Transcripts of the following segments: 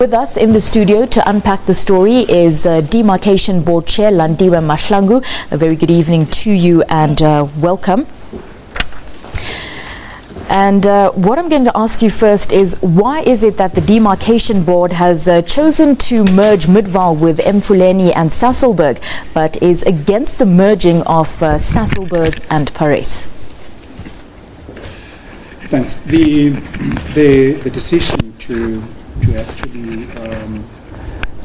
With us in the studio to unpack the story is Demarcation Board Chair Landiwe Mahlangu. A very good evening to you and welcome. And what I'm going to ask you first is, why is it that the Demarcation Board has chosen to merge Midvaal with Emfuleni and Sasolburg, but is against the merging of Sasolburg and Parys? Thanks. The decision to actually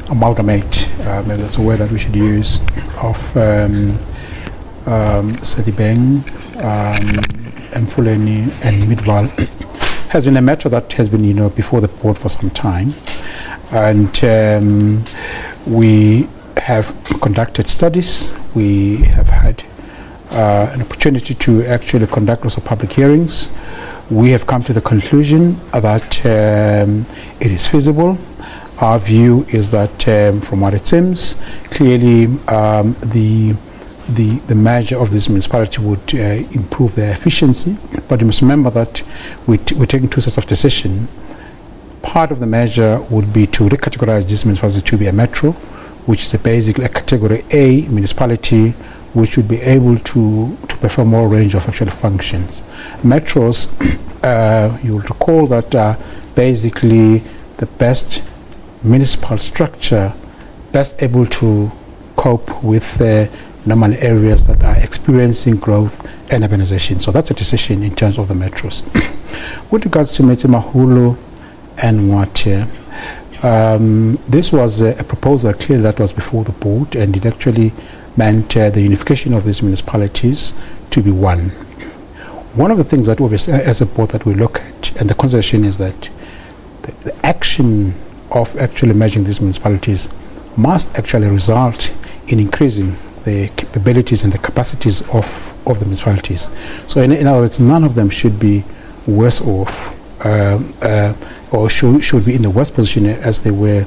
amalgamate, maybe that's a word that we should use, of Sedibeng, Emfuleni and Midvaal has been a matter that has been, before the board for some time, and we have conducted studies. We have had an opportunity to actually conduct lots of public hearings. We have come to the conclusion that it is feasible. Our view is that, from what it seems, clearly the merger of this municipality would improve their efficiency. But you must remember that we're taking two sets of decision. Part of the measure would be to recategorize this municipality to be a metro, which is basically a category A municipality, which would be able to perform more range of actual functions. Metros, you will recall that basically the best municipal structure, best able to cope with normal areas that are experiencing growth and urbanization. So that's a decision in terms of the metros. With regards to Metsi-maholo and Ngwate, this was a proposal clearly that was before the board, and it actually meant the unification of these municipalities to be one. One of the things that obviously as a board that we look at, and the consideration is that the action of actually merging these municipalities must actually result in increasing the capabilities and the capacities of the municipalities. So in other words, none of them should be worse off or should be in the worst position as they were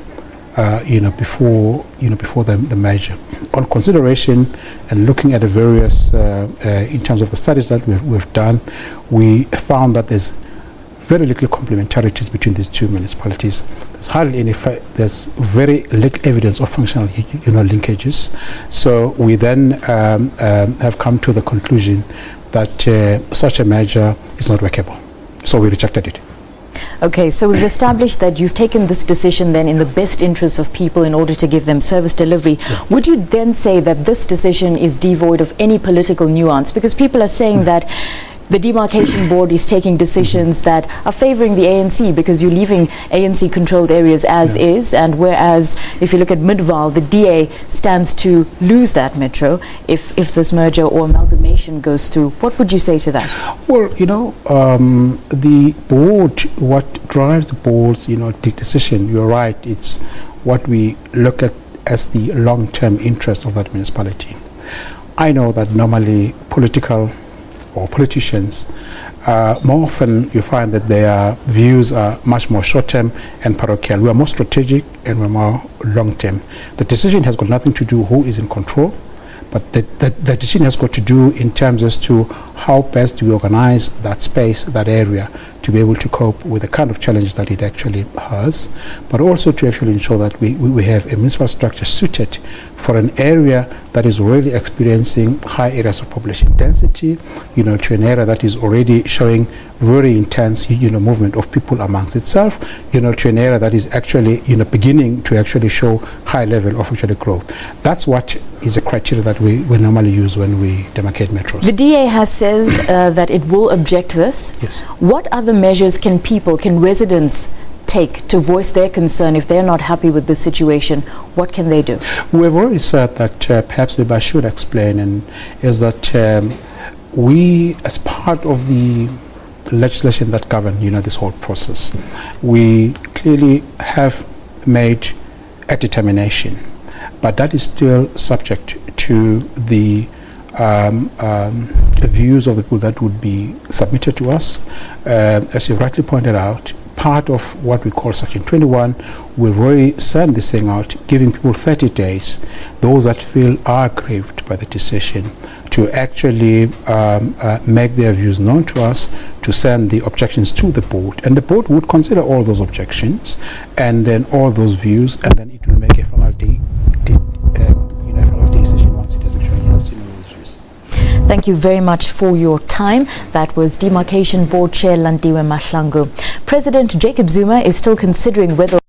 before the merger. On consideration and looking at the various, in terms of the studies that we've done, we found that there's very little complementarities between these two municipalities. There's hardly any. There's very little evidence of functional, linkages. So we then have come to the conclusion that such a merger is not workable. So we rejected it. Okay, so we've established that you've taken this decision then in the best interest of people in order to give them service delivery. Yeah. Would you then say that this decision is devoid of any political nuance? Because people are saying that the Demarcation Board is taking decisions that are favoring the ANC because you're leaving ANC-controlled areas as is, and whereas if you look at Midvaal, the DA stands to lose that metro if this merger or amalgamation goes through. What would you say to that? Well, the board, what drives the board's, decision, you're right, it's what we look at as the long-term interest of that municipality. I know that normally politicians, more often you find that their views are much more short-term and parochial. We are more strategic and we're more long-term. The decision has got nothing to do who is in control, but the decision has got to do in terms as to how best do we organize that space, that area, to be able to cope with the kind of challenge that it actually has, but also to actually ensure that we have a municipal structure suited for an area that is already experiencing high areas of population density, to an area that is already showing very intense, movement of people amongst itself, to an area that is actually, beginning to actually show high level of actually growth. That's what is a criteria that we normally use when we demarcate metros. The DA has said that it will object this. Yes. What other measures can residents take to voice their concern if they're not happy with this situation? What can they do? We've already said that perhaps I should explain, and is that we, as part of the legislation that govern this whole process, we clearly have made a determination, but that is still subject to the views of the people that would be submitted to us. As you rightly pointed out, part of what we call Section 21, we've already sent this thing out, giving people 30 days, those that feel are aggrieved by the decision, to actually make their views known to us, to send the objections to the board, and the board would consider all those objections and then all those views, and then it will make a final decision once it has actually seen all those views. Thank you very much for your time. That was Demarcation Board Chair Landiwe Mahlangu. President Jacob Zuma is still considering whether